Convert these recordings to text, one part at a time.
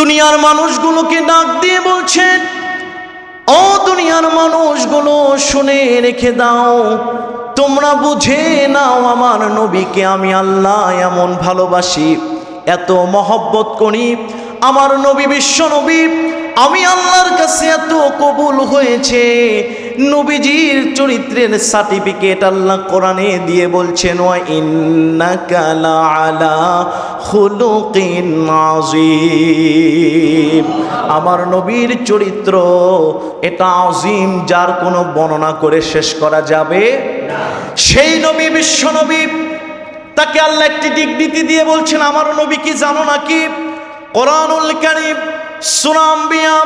দুনিয়ার মানুষগুলোকে ডাক দিয়ে বলছেন, ও দুনিয়ার মানুষগুলো শুনে রেখে দাও, তোমরা বুঝে নাও আমার নবীকে আমি আল্লাহ এমন ভালোবাসি, এত মহব্বত করি। আমার নবী বিশ্ব নবী আমি আল্লাহর কাছে এত কবুল হয়েছে। নবীজির চরিত্রের সার্টিফিকেট আল্লাহ কোরআনে দিয়ে বলছেন, ওয়া ইন্নাকা লাআলা খুলুকিন আযীম। আমার নবীর চরিত্র এটা আযীম, যার কোনো বর্ণনা করে শেষ করা যাবে না। সেই নবী বিশ্ব নবী, তাকে আল্লাহ একটি ডিগনিটি দিয়ে বলছেন, আমার নবী কি জানো নাকি? কোরআনুল কারীম সূরা আম্বিয়া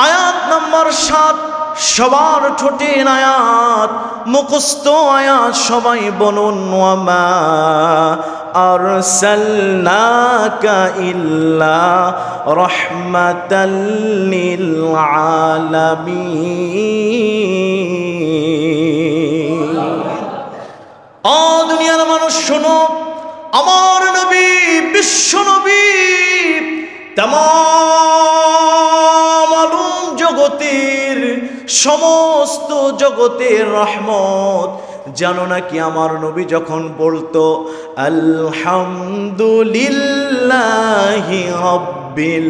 আয়াত নম্বর 7, সবার ঠোঁটের আয়াত, মুখস্থ আয়াত, সবাই বলুন, ওয়ামা আরসালনাকা ইল্লা রাহমাতাল লিল আলামিন। ও দুনিয়ার মানুষ শোনো, আমার নবী বিশ্ব নবী তামাম আলম জগতের, সমস্ত জগতের রহমত। জানো নাকি আমার নবী যখন বলতো আলহামদুলিল্লাহি রাব্বিল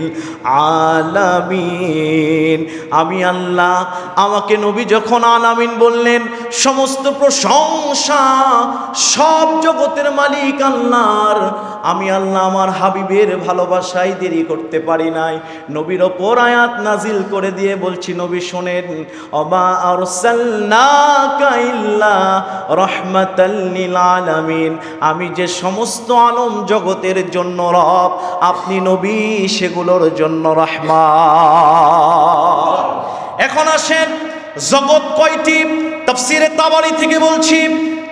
আলামিন, আমি আল্লাহ, আমাকে নবী যখন আলামিন বললেন, সমস্ত প্রশংসা সব জগতের মালিক আল্লাহর, আমি আল্লাহ আমার হাবিবের ভালোবাসায় দেরি করতে পারি নাই। নবীর ওপর আয়াত নাজিল করে দিয়ে বলছি, নবী শোনেন, ওমা আরসালনাকা ইল্লা রাহমাতাল লিল আলামিন, আমি যে সমস্ত আলম জগতের জন্য রব, আপনি নবী সেগুলোর জন্য রহমান। এখন আসেন, জগৎ কয়টি? তাফসিরে তাবারি থেকে বলছি,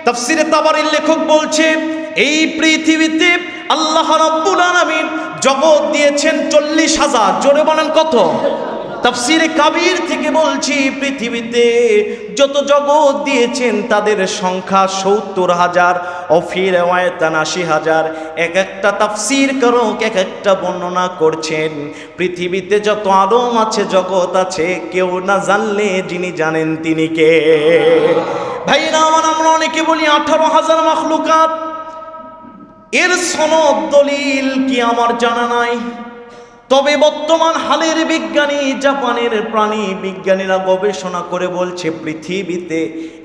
তাফসিরে তাবারির লেখক বলছে, এই পৃথিবীতে আল্লাহ রাব্বুল আলামিন জগৎ দিয়েছেন 40,000। জোরে বলেন কত? তাফসিরে কাবির থেকে বলছি, পৃথিবীতে যত জগৎ দিয়েছেন তাদের সংখ্যা 70,000, অফির ওয়ায়তান 80,000। এক একটা তাফসির কারক এক একটা বর্ণনা করছেন। পৃথিবীতে যত আলম আছে, জগৎ আছে, কেউ না জানলে যিনি জানেন তিনি কে? ভাইরা আমার, আমরা অনেকে বলি 18,000 মাখলুকাত, এর সনদ দলিল কি আমার জানা নাই। তবে বর্তমান হালের বিজ্ঞানী, জাপানের প্রাণী বিজ্ঞানীরা গবেষণা করে বলছে, পৃথিবীতে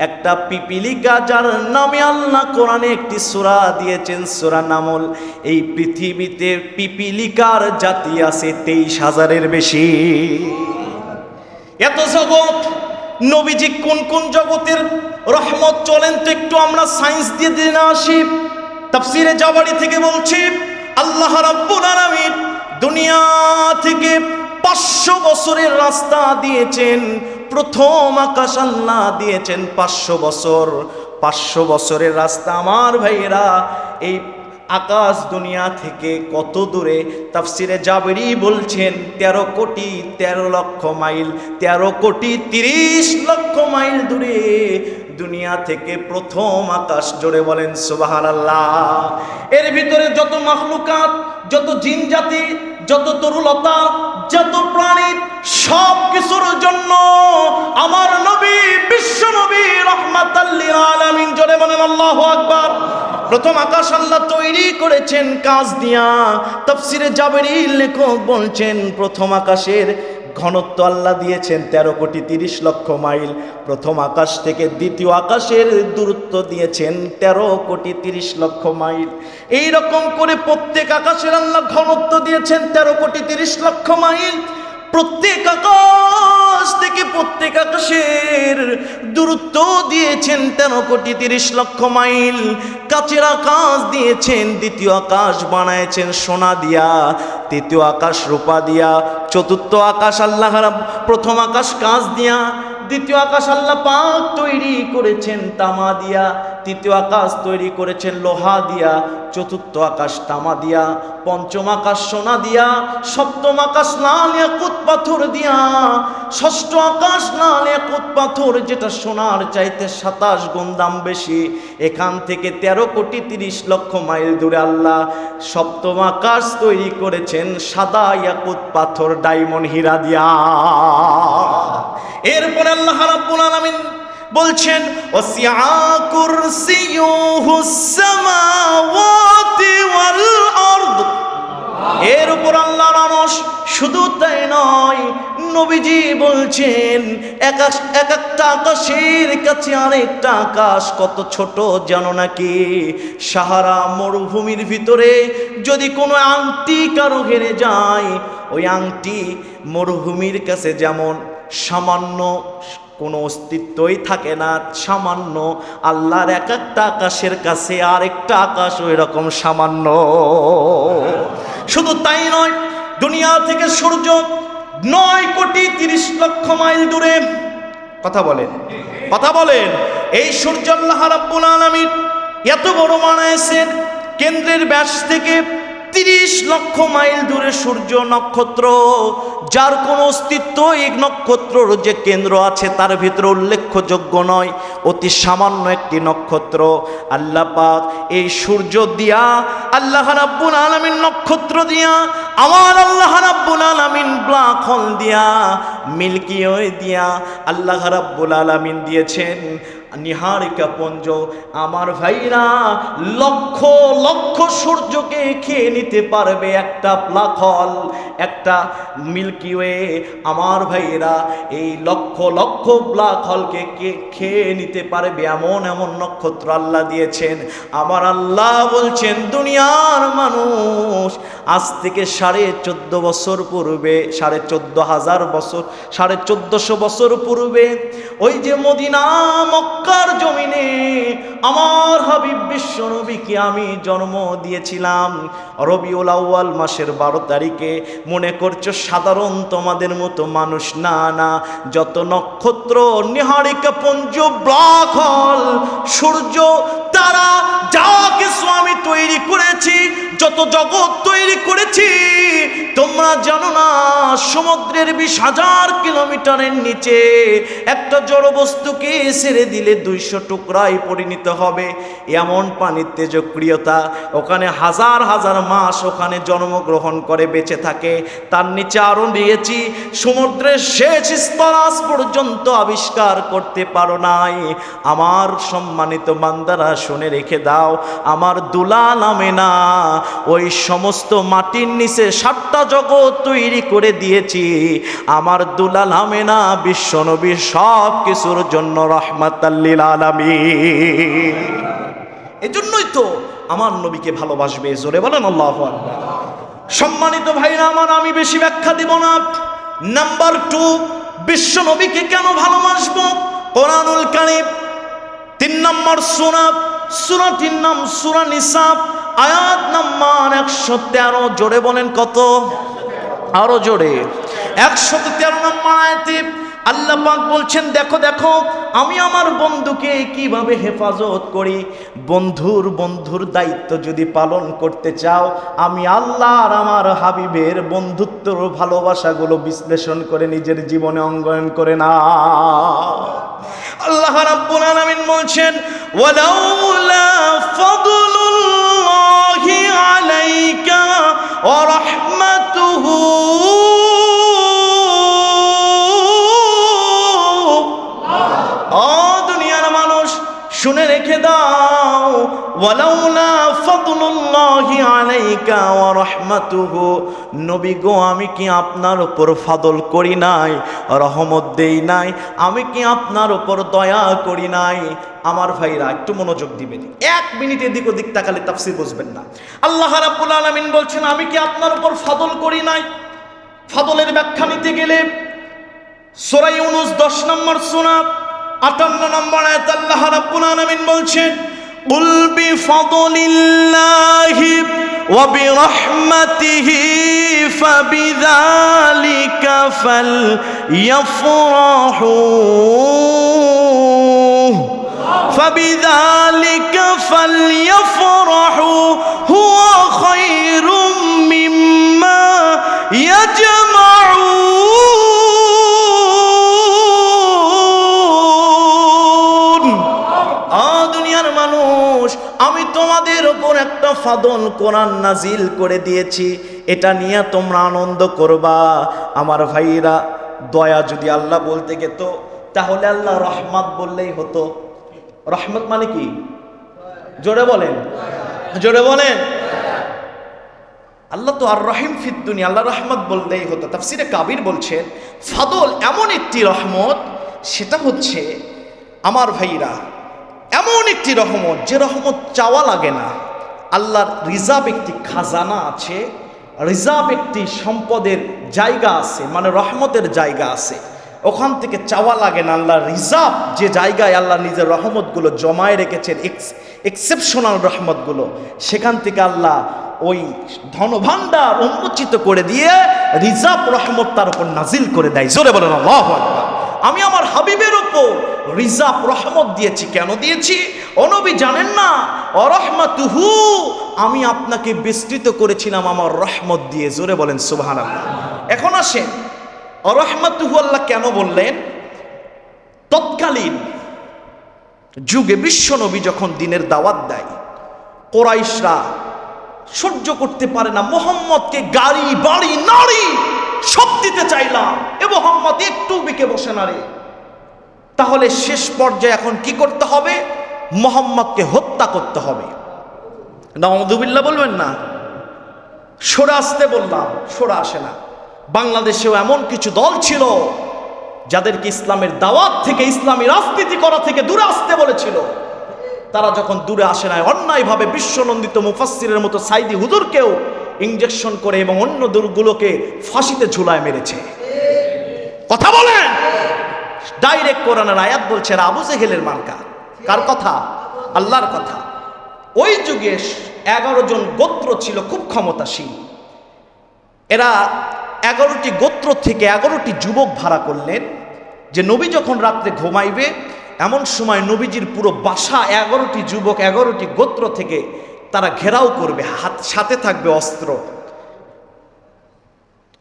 একটা পিপিলিকা, যার নামে আল্লাহ কোরআনে একটি সূরা দিয়েছেন, সূরা নামল, এই পৃথিবীতে পিপিলিকার জাতি আছে 23,000-এর বেশি। এত জগৎ, নবীজি কোন কোন জগতের রহমত, চলেন তো একটু আমরা সায়েন্স দিয়ে দিনে আসি। তাফসিরে জাবারি থেকে বলছি, আল্লাহ রাব্বুল আলামিন দুনিয়া থেকে 500 বছরের রাস্তা দিয়েছেন। প্রথম আকাশ আল্লাহ দিয়েছেন 500 বছর। 500 বছরের রাস্তা আমার ভাইয়েরা, এই আকাশ দুনিয়া থেকে কত দূরে? তাফসিরে জাবরি বলছেন 13 কোটি 13 লক্ষ মাইল, 13 কোটি 30 লক্ষ মাইল দূরে দুনিয়া থেকে প্রথম আকাশ। জোরে বলেন সুবহানাল্লাহ। এর ভিতরে যত মাখলুকাত, যত জিন জাতি, যত তরুলতা, যত প্রাণী, সব কিছুর জন্য আমার নবী বিশ্ব নবী রাহমাতাল লিল আলামিন। জোরে বলেন আল্লাহু আকবার। প্রথম আকাশ আল্লাহ তৈরি করেছেন কাঁচ দিয়া। তাফসিরে জাবরি লেখক বলছেন, প্রথম আকাশের ঘনত্ব আল্লাহ দিয়েছেন 13 কোটি 30 লক্ষ মাইল। প্রথম আকাশ থেকে দ্বিতীয় আকাশের দূরত্ব দিয়েছেন 13 কোটি 30 লক্ষ মাইল। এই রকম করে প্রত্যেক আকাশের আল্লাহ ঘনত্ব দিয়েছেন 13 কোটি 30 লক্ষ মাইল। প্রত্যেক আকাশ থেকে প্রত্যেক আকাশের দূরত্ব দিয়েছেন 13 কোটি 30 লক্ষ মাইল। কাচের আকাশ দিয়েছেন, দ্বিতীয় আকাশ বানায়েছেন সোনা দিয়া, তৃতীয় আকাশ রূপা দিয়া, চতুর্থ আকাশ আল্লাহ প্রথম আকাশ কাঁচ দিয়া, দ্বিতীয় আকাশ আল্লাহ পাক তৈরি করেছেন তামা দিয়া, তৃতীয় আকাশ তৈরি করেছেন লোহা দিয়া, চতুর্থ আকাশ তামা দিয়া, পঞ্চম আকাশ সোনা দিয়া, সপ্তম আকাশ লাল ইয়াকুত পাথর দিয়া, ষষ্ঠ আকাশ লাল ইয়াকুত পাথর যেটা সোনার চাইতে 27 গুণ দাম বেশি। এখান থেকে 13,30,00,000 মাইল দূরে আল্লাহ সপ্তম আকাশ তৈরি করেছেন সাদা ইয়াকুত পাথর, ডায়মন্ড, হীরা দিয়া। এরপরে আল্লাহ রাব্বুল আলামিন বলছেন ওয়াসিআ কুরসিয়ুহুস সামাওয়াতি ওয়াল আরদ। এর উপর আল্লাহর আরশ। শুধু তাই নয়, নবীজি বলছেন এক একটা আকাশের কাছে আরেকটা আকাশ কত ছোট জানো নাকি? সাহারা মরুভূমির ভিতরে যদি কোনো আংটি কারো হেরে যায়, ওই আংটি মরুভূমির কাছে যেমন সামান্য, কোনো অস্তিত্বই থাকে না, সামান্য, আল্লাহর এক একটা আকাশের কাছে আরেকটা আকাশ ওই রকম সামান্য। শুধু তাই নয়, দুনিয়া থেকে সূর্য 9,30,00,000 মাইল দূরে। কথা বলেন, কথা বলেন। এই সূর্য আল্লাহ রাব্বুল আলামিন এত বড় বানাইছেন, কেন্দ্রের ব্যাস থেকে 30 লক্ষ মাইল দূরে সূর্য নক্ষত্র, যার কোনো অস্তিত্ব এই নক্ষত্রর যে কেন্দ্র আছে তার ভিতরে উল্লেখযোগ্য নয়, অতি সামান্য একটি নক্ষত্র। আল্লাহ পাক এই সূর্য দিয়া, আল্লাহ রাব্বুল আলামিন নক্ষত্র দিয়া, আমার আল্লাহ রাব্বুল আলামিন ব্ল্যাক হোল দিয়া, মিল্কি ওয়ে দিয়া আল্লাহ রাব্বুল আলামিন দিয়েছেন নিহারিকা পুঞ্জ। আমার ভাইরা লক্ষ লক্ষ সূর্যকে খেয়ে নিতে পারবে একটা ব্ল্যাক হোল, একটা মিল্কি ওয়ে। আমার ভাইরা এই লক্ষ লক্ষ ব্ল্যাক হোলকে খেয়ে নিতে পারবে এমন এমন নক্ষত্র আল্লাহ দিয়েছেন। আমার আল্লাহ বলছেন দুনিয়ার মানুষ আজ থেকে 14.5 বছর পূর্বে, 14,500 বছর, 1450 বছর পূর্বে ওই যে মদিনা মক্কার জমিনে আমার হাবিব বিশ্ব নবীকে আমি জন্ম দিয়েছিলাম রবিউল আউয়াল মাসের 12 তারিখে। মনে করছো সাধারণ তোমাদের মতো মানুষ? না না, যত নক্ষত্র, নিহারিকা পুঞ্জ, ব্ল্যাক হোল, সূর্য, তারা, যা কিছু আমি তৈরি করেছি, যত জগৎ তৈরি করেছি, তোমরা জানো না সমুদ্রের 20,000 কিলোমিটারের নিচে একটা জড় বস্তুকে ছেড়ে দিলে 200 টুকরায় পরিণত হবে, এমন পানির তেজক্রিয়তা। ওখানে হাজার হাজার মাস ওখানে জন্মগ্রহণ করে বেঁচে থাকে। তার নিচে আরো দিয়েছি সমুদ্রের শেষ স্তর আজ পর্যন্ত আবিষ্কার করতে পারো নাই। আমার সম্মানিত বান্দারা শুনে রেখে দাও, আমার দুলাল আমেনা ওই সমস্ত মাটির নিচে 7টা জগৎ তৈরি করে দিয়েছি। আমার দুলাল আমেনা বিশ্বনবী সব কিছুর জন্য রাহমাতাল লিল আলামিন। এজন্যই তো আমার নবীকে ভালোবাসবে। জোরে বলেন আল্লাহু আকবার। সম্মানিত ভাইরা আমার, আমি বেশি ব্যাখ্যা দিব না। নাম্বার 2, বিশ্ব নবীকে কেন ভালোবাসবো? কোরআনুল কারীম 3 নম্বর সূরাটির নাম সূরা নিসা, আয়াত নাম্বার 113। জোরে বলেন কত? আরো জোরে। 113 নম্বর আয়াতে আল্লাহ পাক বলছেন, দেখো দেখো আমি আমার বন্ধুকে কিভাবে হেফাজত করি। বন্ধুর দায়িত্ব যদি পালন করতে চাও, আমি আল্লাহ আর আমার হাবিবের বন্ধুত্বর ভালোবাসাগুলো বিশ্লেষণ করে নিজের জীবনে অঙ্গন করে না। আল্লাহ রাব্বুল আলামিন বলছেন, ওয়ালাউলা ফাদলুল্লাহি আলাইকা ওয়া রাহমাতুহু, দুনিয়ার মানুষ শুনে রেখে দাও, ওয়ালাউলা ফাদলুল্লাহি আলাইকা ওয়া রাহমাতুহু, নবী গো আমি কি আপনার উপর ফাদল করি নাই, রহমত দেই নাই? আমি কি আপনার উপর দয়া করি নাই? আমার ভাইরা একটু মনোযোগ দিবেন, 1 মিনিট এদিক ওদিক তাকালে তাফসীর বুঝবেন না। আল্লাহ রাব্বুল আলামিন বলছেন, আমি কি আপনার উপর ফাদল করি নাই? ফাদলের ব্যাখ্যা নিতে গেলে সূরা ইউনূস 10 নম্বর সূরা 58 নম্বর আয়াত আল্লাহ রাব্বুল আলামিন বলছেন, কুল বিফাদলিল্লাহি ওয়া বিরহমাতিহি فبذلك فليفرحوا هو خير مما يجمعون দুনিয়ার মানুষ, আমি তোমাদের উপর একটা ফাদল কোরআন নাজিল করে দিয়েছি, এটা নিয়ে তোমরা আনন্দ করবা। আমার ভাইরা, দয়া যদি আল্লাহ বলতে গেত তাহলে আল্লাহ রহমত বললেই হতো। রহমত মানে কি? জোরে বলেন, জোরে বলেন। আল্লাহ তো আর রহিম ফিদ দুনিয়া, আল্লাহ রহমত বললেই হতো। তাফসিরে কাবির বলছেন ফাদল এমন একটি রহমত, সেটা হচ্ছে আমার ভাইরা এমন একটি রহমত যে রহমত চাওয়া লাগে না। আল্লাহর রিজার্ভ একটি খাজানা আছে, রিজার্ভ একটি সম্পদের জায়গা আছে, মানে রহমতের জায়গা আছে, ওখান থেকে চাওয়া লাগে না। আল্লাহর রিজার্ভ যে জায়গায় আল্লাহ নিজের রহমতগুলো জমায় রেখেছেন, এক্সেপশনাল রহমতগুলো, সেখান থেকে আল্লাহ ওই ধনভাণ্ডার উন্মোচিত করে দিয়ে রিজার্ভ রহমত তার উপর নাজিল করে দেয়। জোরে বলেন আল্লাহু আকবার। আমি আমার হাবিবের উপর রিজার্ভ রহমত দিয়েছি। কেন দিয়েছি? ও নবী জানেন না? অরহমাতুহু, আমি আপনাকে বিস্তৃত করেছিলাম আমার রহমত দিয়ে। জোরে বলেন সুবহানাল্লাহ। এখন আসেন, অরহমাতুহু আল্লাহ কেন বললেন? তৎকালীন যুগে বিশ্ব নবী যখন দিনের দাওয়াত দেয়, কোরাইশরা সহ্য করতে পারে না। মুহাম্মদকে গাড়ি বাড়ি নারী সব দিতে চাইলাম, এ মুহাম্মদ একটু বিকে বসে না রে। তাহলে শেষ পর্যায়ে এখন কি করতে হবে? মুহাম্মদকে হত্যা করতে হবে। নাউযুবিল্লাহ বলবেন না? সরে আসতে বললাম, সরে আসে না। বাংলাদেশেও এমন কিছু দল ছিল যাদেরকে ইসলামের দাওয়াত থেকে, ইসলামী রাজনীতি করা থেকে দূরে আসতে বলেছিল। তারা যখন দূরে আসে না, অন্যায়ভাবে বিশ্বনন্দিত মুফাসসিরের মতো সাইদি হুজুরকেও ইনজেকশন করে এবং অন্য দূরগুলোকে ফাঁসিতে ঝুলায় মেরেছে। কথা বলেন। ডাইরেক্ট কোরআনের আয়াত বলছে আবু জেহেলের মার্কা। কার কথা? আল্লাহর কথা। ওই যুগে 11 জন গোত্র ছিল খুব ক্ষমতাশীল। এরা 11টি গোত্র থেকে 11টি যুবক ভাড়া করলেন যে নবী যখন রাত্রে ঘুমাইবে এমন সময় নবীজির পুরো বাসা 11টি যুবক 11টি গোত্র থেকে তারা ঘেরাও করবে, সাথে থাকবে অস্ত্র।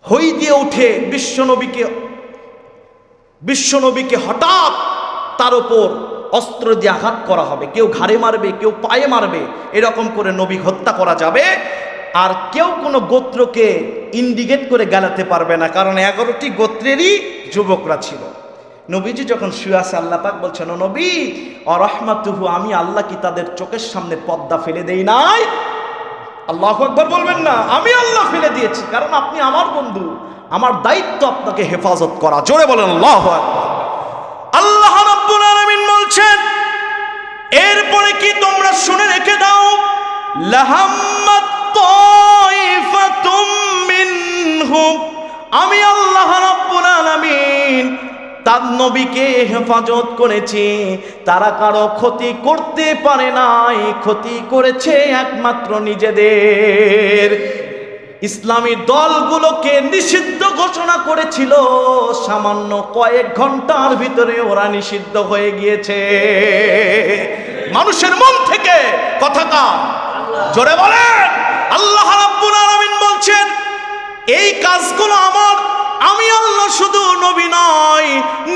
হই দিয়ে উঠে বিশ্বনবীকে হঠাৎ তার উপর অস্ত্র দিয়ে আঘাত করা হবে। কেউ ঘাড়ে মারবে, কেউ পায়ে মারবে, এরকম করে নবী হত্যা করা যাবে। আর কেউ কোনো গোত্রকে ইন্ডিকেট করে গালাতে পারবে না, কারণ 11টি গোত্রেরই যুবকরা ছিল। নবীজি যখন শুয়ে আছে, আল্লাহ পাক বলছেন, ও নবী, অরহমাতুহু, আমি আল্লাহ কি তাদের চোখের সামনে পর্দা ফেলে দেই নাই? আল্লাহু আকবার বলবেন না? আমি আল্লাহ ফেলে দিয়েছি, কারণ আপনি আমার বন্ধু, আমার দায়িত্ব আপনাকে হেফাজত করা। জোরে বলেন আল্লাহু আকবার। আল্লাহ রাব্বুল আলামিন বলছেন, এরপরে কি তোমরা শুনে রেখে দাও, লাহাম্মাত তাইফাতুম মিনহুম, আমি আল্লাহ রাব্বুল আলামিন তার নবীকে হেফাজত করেছি। তারা কারো ক্ষতি করতে পারে নাই, ক্ষতি করেছে একমাত্র নিজেদের। ইসলামী দলগুলোকে নিষিদ্ধ ঘোষণা করেছিল, সামান্য কয়েক ঘন্টার ভিতরে ওরা নিষিদ্ধ হয়ে গিয়েছে মানুষের মন থেকে। কথাটা জোরে বলেন। আল্লাহ রাব্বুল আলামিন বলছেন, এই কাজগুলো আমার, আমি আল্লাহ শুধু নবী নয়,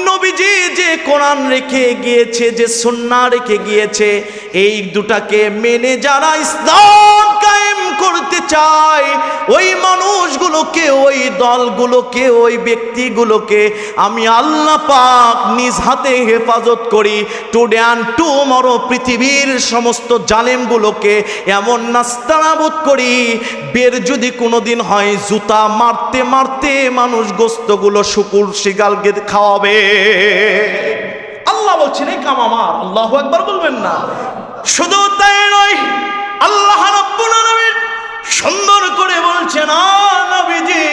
নবীজি যে কোরআন রেখে গিয়েছে, যে সুন্নাহ রেখে গিয়েছে, এই দুটাকে মেনে যারা ইসলাম কায়েম করতে চায়, ওই মানুষগুলোকে, ওই দলগুলোকে, ওই ব্যক্তিগুলোকে আমি আল্লাহ পাক নিজ হাতে হেফাজত করি। টুডে অ্যান্ড টুমরো পৃথিবীর সমস্ত জালেমগুলোকে এমন নাস্তানাবুদ করি, বের যদি কোনোদিন হয় জুতা মারতে মারতে মানুষ গোস্তগুলো শুকুর শিগালকে খাওয়াবে। আল্লাহ বলছেন, এই কাম আমার। আল্লাহু আকবার বলবেন না? শুধু তাই নয়, আল্লাহ রাব্বুল আলামিন সুন্দর করে বলছেন, নবীজি,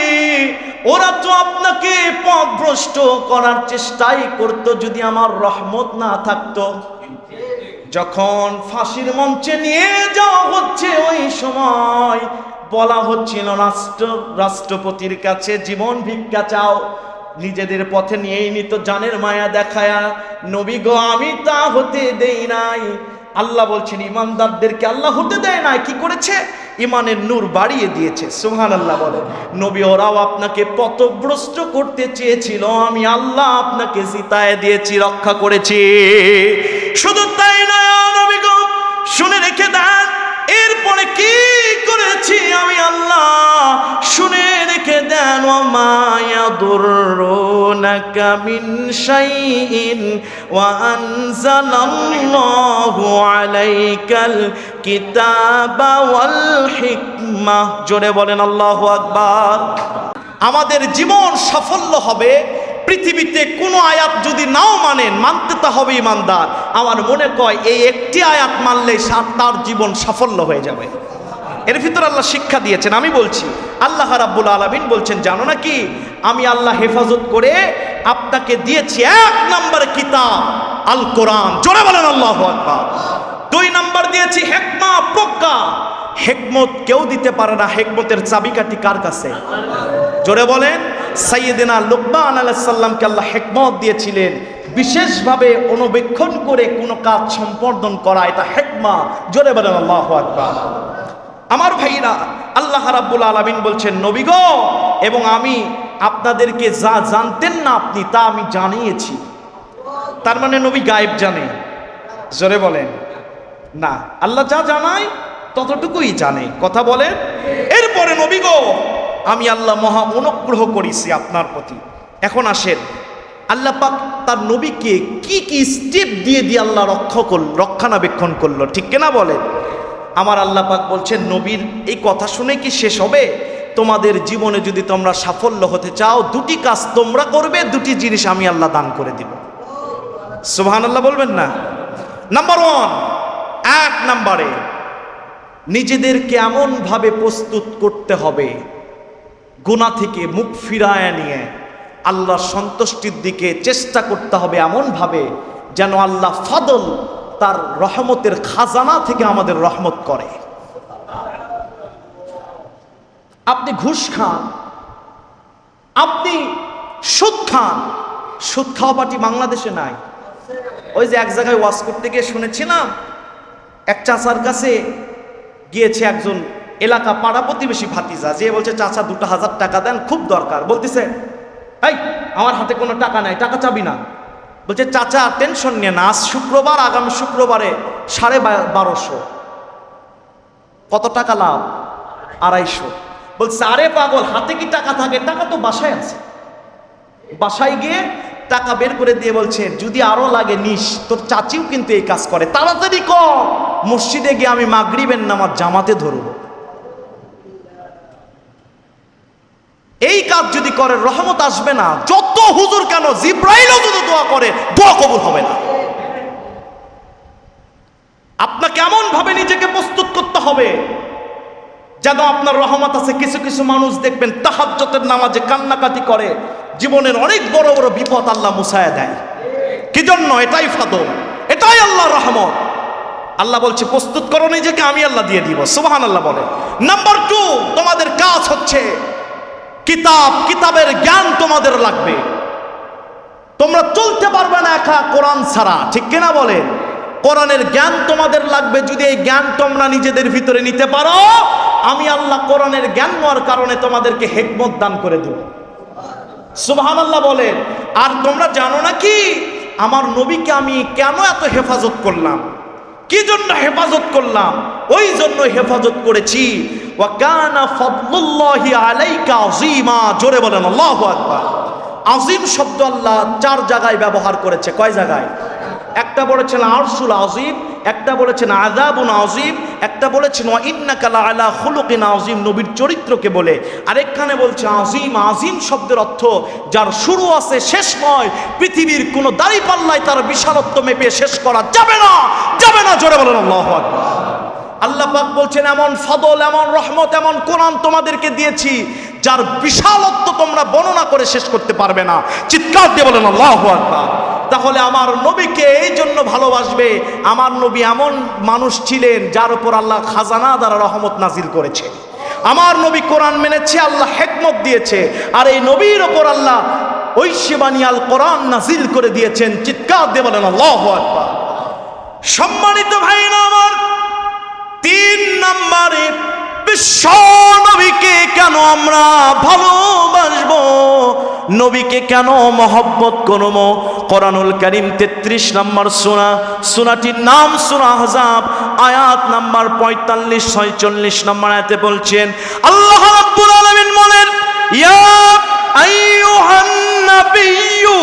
ওরা তো আপনাকে পথভ্রষ্ট করার চেষ্টাই করতো যদি আমার রহমত না থাকতো। যখন ফাঁসির মঞ্চে নিয়ে যাওয়া হচ্ছে ওই সময় বলা হচ্ছিল রাষ্ট্রপতির কাছে জীবন ভিক্ষা চাও, নিজেদের পথে নিয়েই নিত জানের মায়া দেখায়া। নবী গো আমি তা হতে দেই নাই। আল্লাহ বলছেন ইমানদারদেরকে আল্লাহ হতে দেয় না, কি করেছে? ইমানের নূর বাড়িয়ে দিয়েছে। সুবহানাল্লাহ বলে। নবী ওরাও আপনাকে পথভ্রষ্ট করতে চেয়েছিল, আমি আল্লাহ আপনাকে জিতায় দিয়েছি, রক্ষা করেছি। শুধু তাই না নবী গো শুনে রেখে দেন, এরপরে কি করেছি আমি আল্লাহ, শুনে রেখে দেন। ওয়া ইয়াদুররুনাকা মিন শাইইন ওয়া আনজালাল্লাহু আলাইকাল কিতাবা ওয়াল হিকমা। জোরে বলেন আল্লাহু আকবার। আমাদের জীবন সাফল্য হবে, পৃথিবীতে কোনো আয়াত যদি নাও মানেন, মানতে তা হবে ইমানদার। আমার মনে কয় এই একটি আয়াত মানলে তার জীবন সাফল্য হয়ে যাবে। এর ভিতর আল্লাহ শিক্ষা দিয়েছেন। আমি বলছি আল্লাহ রাব্বুল আলামিন বলছেন জানো না কি, আমি আল্লাহ হেফাজত করে আপনাকে দিয়েছি 1 নম্বরে কিতাব আল কোরআন। জোরে বলেন আল্লাহু আকবার। 2 নম্বর দিয়েছি হিকমা, প্রজ্ঞা। হিকমত কেউ দিতে পারে না, হিকমতের চাবিকাঠি কার কাছে? জোরে বলেন। সাইয়েদিনা লুকমান আলাইহিস সালামকে আল্লাহ হিকমত দিয়েছিলেন, বিশেষভাবে অনুবেক্ষণ করে কোনো কাজ সম্পাদন করা, এটা হিকমা। জোরে বলেন আল্লাহু আকবার। আমার ভাইরা, আল্লাহ রাব্বুল আলামিন বলছেন নবী গো, এবং আমি আপনাদেরকে যা জানতেন না আপনি তা আমি জানিয়েছি। তার মানে নবী গায়েব জানে? জোরে বলেন না, আল্লাহ যা জানায় ততটুকুই জানে। কথা বলেন। এরপরে নবী গো আমি আল্লাহ মহা অনুগ্রহ করেছি আপনার প্রতি। এখন আসেন আল্লাহ পাক তার নবীকে কি কি স্টেপ দিয়ে দিয়ে আল্লাহ রক্ষণাবেক্ষণ করলো, ঠিক কিনা বলেন? আমার আল্লাহ পাক বলছেন নবীর এই কথা শুনে কি শেষ হবে? তোমাদের জীবনে যদি তোমরা সাফল্য হতে চাও, 2টি কাজ তোমরা করবে, 2টি জিনিস আমি আল্লাহ দান করে দিব। সুবহানাল্লাহ বলবেন না? নাম্বার 1, 1 নম্বরে নিজেদেরকে এমনভাবে প্রস্তুত করতে হবে, গুনাহ থেকে মুখ ফিরায় নিয়ে আল্লাহর সন্তুষ্টির দিকে চেষ্টা করতে হবে, এমনভাবে যেন আল্লাহ ফাদল তার রহমতের খাজানা থেকে আমাদের রহমত করে। আপনি ঘুষ খান, আপনি সুদ খান, সুদ খাওয়া পার্টি বাংলাদেশে নাই। ওই যে এক জায়গায় ওয়াজ করতে গিয়ে শুনেছিলাম, এক চাচার কাছে গিয়েছে একজন এলাকা পাড়া প্রতিবেশী ভাতিজা, যে বলছে চাচা 2000 টাকা দেন, খুব দরকার। বলতেছে এই আমার হাতে কোনো টাকা নাই, টাকা চাবি না। বলছে চাচা টেনশন নিয়ে না, আজ শুক্রবার, আগামী শুক্রবারে 1250। কত টাকা লাভ? 250। বলছে আরে পাগল, হাতে কি টাকা থাকে? টাকা তো বাসায় আছে। বাসায় গিয়ে টাকা বের করে দিয়ে বলছে যদি আরো লাগে নিস, তোর চাচিও কিন্তু এই কাজ করে, তাড়াতাড়ি কর, মসজিদে গিয়ে আমি মাগরিবের নামাজ জামাতে ধরব। এই কাজ যদি করে রহমত আসবে না। যত হুজুর কেন, জিব্রাইলও যদি দোয়া করে, দোয়া কবুল হবে না। আপনাকে এমন ভাবে নিজেকে প্রস্তুত করতে হবে যেন আপনার রহমত আছে। কিছু কিছু মানুষ দেখবেন তাহাজ্জুদের নামাজে কান্নাকাটি করে, জীবনের অনেক বড় বড় বিপদ আল্লাহ মুছায়া দেয়। কি জন্য? এটাই ফাদল, এটাই আল্লাহর রহমত। আল্লাহ বলছে প্রস্তুত করো নিজেকে, আমি আল্লাহ দিয়ে দিব। সুবহানাল্লাহ বলে। নাম্বার 2, তোমাদের কাজ হচ্ছে কিতাবের জ্ঞান তোমাদের লাগবে। তোমরা চলতে পারবে না একা কোরআন ছাড়া, ঠিক কিনা বলেন? কোরআনের জ্ঞান তোমাদের লাগবে। যদি এই জ্ঞান তোমরা নিজেদের ভিতরে নিতে পারো, আমি আল্লাহ কোরআনের জ্ঞান নেওয়ার কারণে তোমাদেরকে হিকমত দান করে দেব। সুবহানাল্লাহ বলেন। আর তোমরা জানো না কি, আমার নবীকে আমি কেন এত হেফাজত করলাম? কি জন্য হেফাজত করলাম? ওই জন্য হেফাজত করেছি ওয়া কানা ফাদলুল্লাহি আলাইকা আযীমা। জোরে বলেন আল্লাহু আকবার। আযীম শব্দ আল্লাহ 4 জায়গায় ব্যবহার করেছে। কয় জায়গায়? একটা বলেছেন আরশুল আযীম, একটা বলেছেন আযাবুন আযীম, একটা বলেছেন ওয়া ইন্নাকা লাআলা খুলুকিন আযীম, নবীর চরিত্রকে বলে। আরেকখানে বলছে আযীম। আযীম শব্দের অর্থ যার শুরু আছে শেষ নয়। পৃথিবীর কোনো দাঁড়িপাল্লায় তার বিশালত্ব মেপে শেষ করা যাবে না, যাবে না। জোরে বলেন আল্লাহু আকবার। আল্লাহ পাক বলছেন এমন ফদল, এমন রহমত, এমন কোরআন তোমাদেরকে দিয়েছি যার বিশালত্ব তোমরা বর্ণনা করে শেষ করতে পারবে না। চিৎকার দিয়ে বলেন আল্লাহু আকবার। তাহলে আমার নবীকে এই জন্য ভালোবাসবে, আমার নবী এমন মানুষ ছিলেন যার উপর আল্লাহ খাজানা দ্বারা রহমত নাজিল করেছে। আমার নবী কোরআন মেনেছে, আল্লাহ হিকমত দিয়েছে, আর এই নবীর ওপর আল্লাহ ঐশবানী আল কোরআন নাজিল করে দিয়েছেন। চিৎকার দিয়ে বলেন আল্লাহু আকবার। সম্মানিত ভাইরা আমার, 3 নম্বরে বিশ্ব নবীকে কেন আমরা ভালোবাসবো, নবীকে কেন মহব্বত করব? কোরআনুল কারীম 33 নম্বর সূরা, সূরাটির নাম সূরা আহজাব, আয়াত নাম্বার 45-46 নম্বর আয়াতে বলছেন, আল্লাহ রাব্বুল আলামিন বলেন, ইয়া আইয়ুহান নাবিয়্যু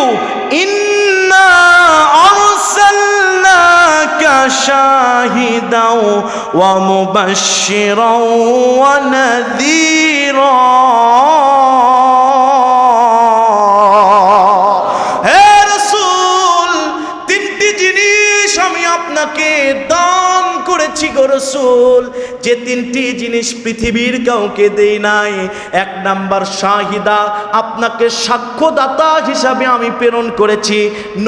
ইন্না আরসালনাকা শাহিদাও ওয়া মুবাশশিরাও ওয়া নাযীরা। হে রাসূল, 3টি জিনিস আমি আপনাকে দান করেছি গো রাসূল, যে 3টি জিনিস পৃথিবীর কাউকে দেই নাই। 1 নাম্বার শাহিদা, আপনাকে সাক্ষ্যদাতা হিসাবে আমি প্রেরণ করেছি।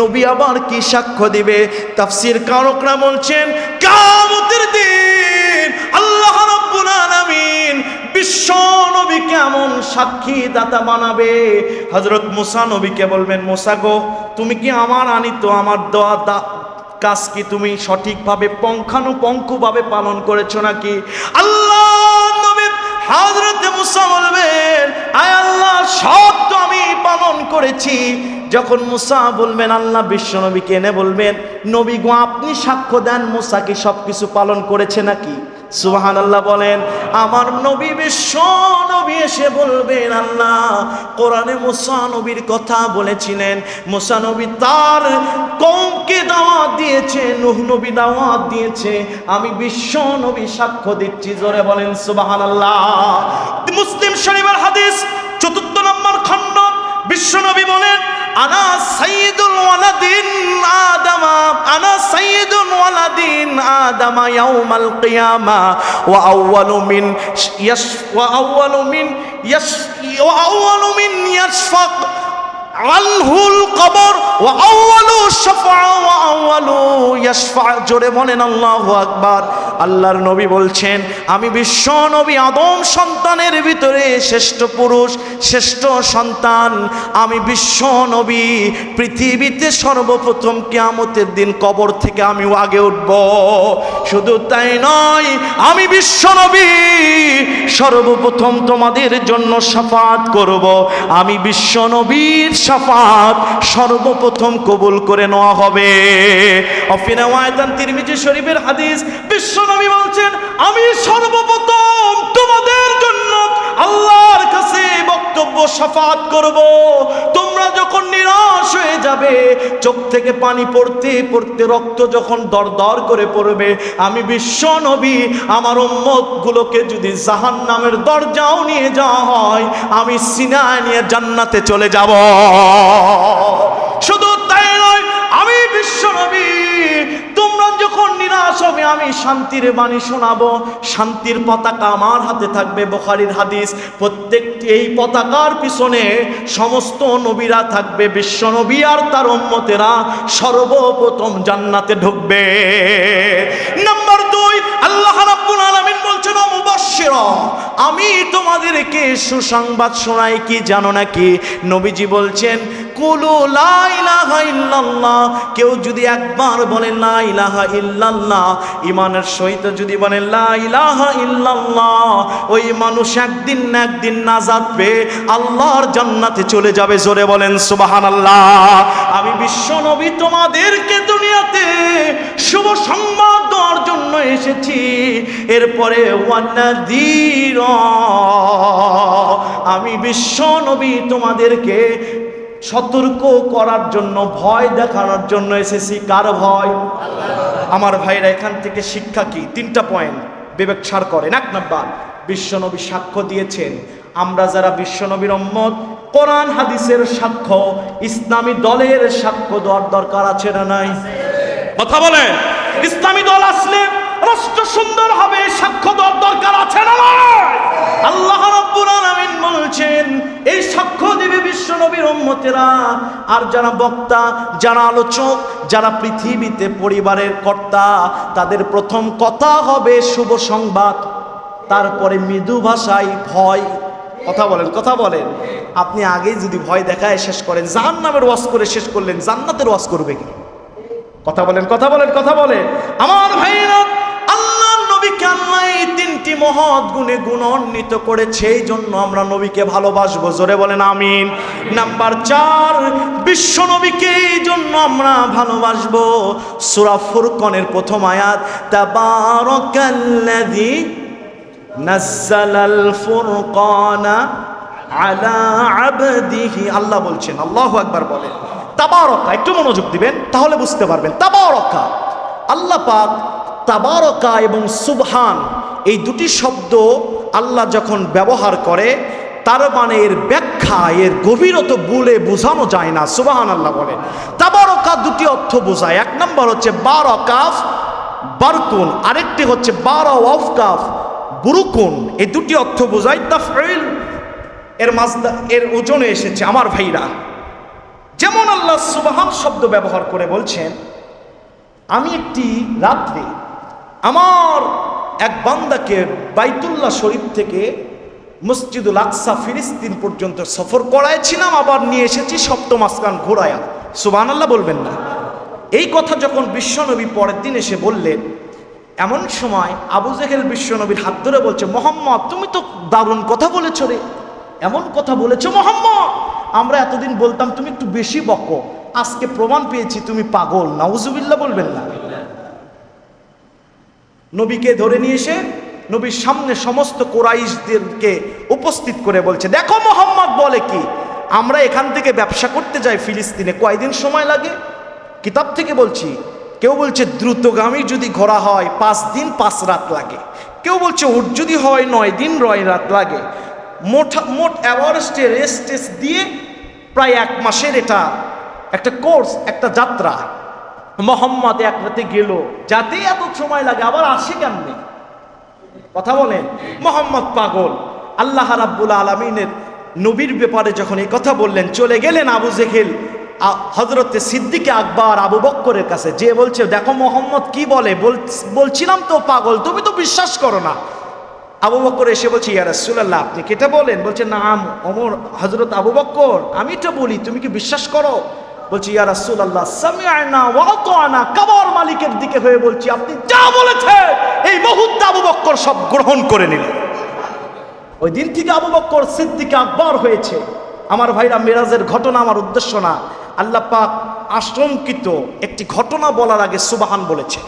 নবী আবার কি সাক্ষ্য দিবে? তাফসীর কারকরা বলছেন, কিয়ামতের দিন আল্লাহ রাব্বুল আলামিন বিশ্ব নবীকে এমন সাক্ষী দাতা বানাবে, হযরত মুসা নবীকে বলবেন, মুসা গো, তুমি কি আমার আনিত আমার দেওয়া কাজ কি তুমি সঠিকভাবে পুঙ্খানুপুঙ্খভাবে পালন করেছো নাকি? আল্লাহ নবী হযরত মুসা বলবেন, আয় আল্লাহ, সব তো আমি পালন করেছি। যখন মুসা বলবেন, আল্লাহ বিশ্ব নবীকে এনে বলবেন, নবী গো, আপনি সাক্ষ্য দেন মুসা কি সবকিছু পালন করেছে নাকি? সুবহানাল্লাহ বলেন। আমার নবী বিশ্ব নবী এসে বলবেন, আল্লাহ কোরআনে মুসা নবীর কথা বলেছিলেন, মুসা নবী তার কওমকে দাওয়াত দিয়েছে, নূহ নবী দাওয়াত দিয়েছে, আমি বিশ্ব নবী সাক্ষ্য দিচ্ছি। জোরে বলেন সুবহানাল্লাহ। মুসলিম শরীফের হাদিস 4 নম্বর খণ্ড, বিশ্ব নবী বলেন, আনা সাইয়্যিদুল ওয়ালাদিন আদামা, আনা সাইয়্যিদুল ওয়ালাদিন আদামা ইয়াউমাল কিয়ামা ওয়া আউওয়ালু মিন ইয়াশফাক আনহুল কবর ওয়া আউওয়ালু শাফা ওয়া আউওয়ালু ইয়াশফা। জোরে বলেন আল্লাহু আকবার। আল্লাহর নবী বলছেন, আমি বিশ্ব নবী আদম সন্তানের ভিতরে শ্রেষ্ঠ পুরুষ, শ্রেষ্ঠ সন্তান। আমি বিশ্ব নবী পৃথিবীতে সর্বপ্রথম কিয়ামতের দিন কবর থেকে আমি আগে উঠব। শুধু তাই নয়, আমি বিশ্ব নবী সর্বপ্রথম তোমাদের জন্য শাফাত করব। আমি বিশ্ব নবীর শাফাত সর্বপ্রথম কবুল করে নেওয়া হবে। অফিনাওয়ায়াতান তিরমিজি শরীফের হাদিস, বিশ্ব নবী বলছেন, আমি সর্বপ্রথম তোমাদের জন্য আল্লাহর কাছে বক্তব্য শাফাত করব। তোমরা যখন নিরাশ হয়ে যাবে, চোখ থেকে পানি পড়তে পড়তে রক্ত যখন দরদর করে পড়বে, আমি বিশ্ব নবী আমার উম্মত গুলোকে যদি জাহান্নামের দরজাও নিয়ে যাওয়া হয়, আমি সিনায় নিয়ে জান্নাতে চলে যাব। শুধু তাই নয়, আমি বিশ্ব নবী তোমরা যখন নিরাশ হবে, আমি শান্তির বাণী শোনাবো। শান্তির পতাকা আমার হাতে থাকবে, বুখারীর হাদিস। প্রত্যেকটি এই পতাকার পিছনে সমস্ত নবীরা থাকবে। বিশ্ব নবী আর তার উম্মতেরা সর্বপ্রথম জান্নাতে ঢুকবে। নাম্বার 2, আল্লাহ রাব্বুল আলামিন বলছেন, মুবাশশিরা, আমি তোমাদেরকে সুসংবাদ শোনাই। কি জানো নাকি? নবীজি বলছেন, কুলু লা ইলাহা ইল্লাল্লাহ, কেউ যদি একবার বলে লা ইলাহা ইল্লাল্লাহ, ঈমানের সহিত যদি বলে লা ইলাহা ইল্লাল্লাহ, ওই মানুষ একদিন না একদিন নাজাত পেয়ে আল্লাহর জান্নাতে চলে যাবে। জোরে বলেন সুবহানাল্লাহ। আমি বিশ্ব নবী তোমাদেরকে দুনিয়াতে শুভ সংবাদ দেওয়ার জন্য এসেছি। এরপরে ওয়ানাযীরা, আমি বিশ্ব নবী তোমাদেরকে সতর্ক করার জন্য, ভয় দেখানোর জন্য এসেছি। কার ভয়? আমার ভাইরা, এখান থেকে শিক্ষা কি? 3টা পয়েন্ট বিবেক সার করেন। 1 নাম্বার, বিশ্বনবী সাক্ষ্য দিয়েছেন। আমরা যারা বিশ্বনবীর উম্মত, কোরআন হাদিসের সাক্ষ্য, ইসলামী দলের সাক্ষ্য দেওয়ার দরকার আছে না নাই? কথা বলেন। ইসলামী দল আসলে রাষ্ট্র সুন্দর হবে, সাক্ষ্য দেওয়ার দরকার আছে না নাই? আল্লাহ রাব্বুল আলামিন বলছেন, এই সাক্ষ্য দিবে বিশ্ব নবীর উম্মতেরা আর যারা বক্তা, যারা আলোচক, যারা পৃথিবীতে পরিবারের কর্তা, তাদের প্রথম কথা হবে শুভ সংবাদ, তারপরে মৃদু ভাষায় ভয়। কথা বলেন, কথা বলেন। আপনি আগেই যদি ভয় দেখায় শেষ করেন, জাহান্নামের ওয়াজ করে শেষ করলেন, জান্নাতের ওয়াজ করবে কি? কথা বলেন, কথা বলেন, কথা বলেন। আমার ভাইরা, আল্লাহর নবীকে আল্লাহ এই তিনটি মহৎ গুণে গুণান্বিত করেছে, এই জন্য আমরা নবীকে ভালোবাসবো। জোরে বলেন আমিন। নাম্বার 4, বিশ্ব নবীকে এই জন্য আমরা ভালোবাসবো। সূরা ফুরকানের প্রথম আয়াত, তাবারাকাল্লাযী নাজ্জালাল ফুরকানা আলা আবদিহি। আল্লাহ বলছেন, আল্লাহু আকবার বলেন। তাবারাকা, একটু মনোযোগ দিবেন তাহলে বুঝতে পারবেন। তাবারাকা, আল্লাহ পাক তাবারাকা এবং সুবহান এই দুটি শব্দ আল্লাহ যখন ব্যবহার করে, তার মানে এর ব্যাখ্যা, এর গভীরতা বলে বোঝানো যায় না। সুবহানাল্লাহ বলেন। তাবারাকা দুটি অর্থ বোঝায়। এক নম্বর হচ্ছে বারাকাফ, বারকুন, আরেকটি হচ্ছে বারাওয়াফকাফ, বুরুকুন। এই দুটি অর্থ বোঝায়। তাফঈল এর মাজদা, এর ওজনে এসেছে। আমার ভাইরা, যেমন আল্লাহ সুবহান শব্দ ব্যবহার করে বলছেন, আমি একটি রাত্রে আমার এক বান্দাকে বাইতুল্লাহ শরীফ থেকে মসজিদুল আকসা ফিলিস্তিন পর্যন্ত সফর করাইছিলাম, আবার নিয়ে এসেছি সপ্তম আসমান ঘোরায়া। সুবহানাল্লাহ বলবেন না? এই কথা যখন বিশ্বনবী পরের দিন এসে বললেন, এমন সময় আবু জেহেল বিশ্বনবীর হাত ধরে বলছে, মুহাম্মদ তুমি তো দারুণ কথা বলেছ রে, এমন কথা বলেছো মুহাম্মদ, আমরা এতদিন বলতাম তুমি একটু বেশি বকো, আজকে প্রমাণ পেয়েছি তুমি পাগল। নাউজুবিল্লাহ বলবেন না? নবীকে ধরে নিয়ে এসে নবীর সামনে সমস্ত কুরাইশদেরকে উপস্থিত করে বলছে, দেখো মুহাম্মদ বলে কি, আমরা এখান থেকে ব্যবসা করতে যাই ফিলিস্তিনে, কয়দিন সময় লাগে? কিতাব থেকে বলছি। কেউ বলছে দ্রুতগামী যদি ঘোড়া হয় 5 দিন 5 রাত লাগে, কেউ বলছে উট যদি হয় 9 দিন 9 রাত লাগে। মোট এভারেস্টে রেস্ট দিয়ে প্রায় 1 মাসের এটা একটা কোর্স, একটা যাত্রা। মোহাম্মদ এক রাতে গেল, যাতে এত সময় লাগে, আবার আসে কেমনে? কথা বলেন। মোহাম্মদ পাগল। আল্লাহ রাব্বুল আলামিনের নবীর ব্যাপারে যখন এই কথা বললেন, চলে গেলেন আবু জেহেল হযরতে সিদ্দিক আকবর আবু বকরের কাছে, যে বলছে, দেখো মোহাম্মদ কি বলে, বলছিলাম তো পাগল, তুমি তো বিশ্বাস করো না। আবু বকর এসে বলছে, ইয়া রাসূলুল্লাহ আপনি কি এটা বলেন? বলছে, নাম ওমর, হযরত আবু বকর আমি এটা বলি, তুমি কি বিশ্বাস করো? বলছি, ইয়া রাসূলুল্লাহ সামি'না ওয়া আতা'না, কাবার মালিকের দিকে হয়ে বলছি, আপনি যা বলেছেন এই মুহূর্তে আবু বকর সব গ্রহণ করে নিলেন। ওই দিন থেকে আবু বকর সিদ্দিক আকবর হয়েছে। আমার ভাইরা, মেরাজের ঘটনা আমার উদ্দেশ্য না, আল্লাহ পাক আশঙ্কিত একটি ঘটনা বলার আগে সুবহান বলেছে।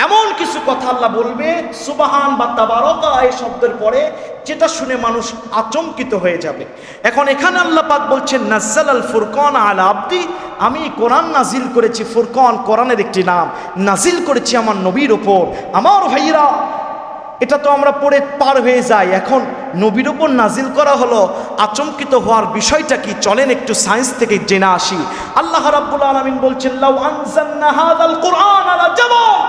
এমন কিছু কথা আল্লাহ বলবে সুবহান বা তাবারাকা এই শব্দের পরে, যেটা শুনে মানুষ আচমকিত হয়ে যাবে। এখন এখানে আল্লাহ পাক বলছেন, নাজ্জালাল ফুরকান আলা আবদি, আমি কোরআন নাজিল করেছি। ফুরকান কোরআনের একটি নাম, নাজিল করেছি আমার নবীর ওপর। আমার ভাইরা, এটা তো আমরা পড়ে পার হয়ে যাই, এখন নবীর ওপর নাজিল করা হলো, আচমকিত হওয়ার বিষয়টা কি? চলেন একটু সায়েন্স থেকে জেনে আসি। আল্লাহ রাব্বুল আলামিন বলছেন, লাউ আনজালনা হাযাল কুরআন আলা জাবাল,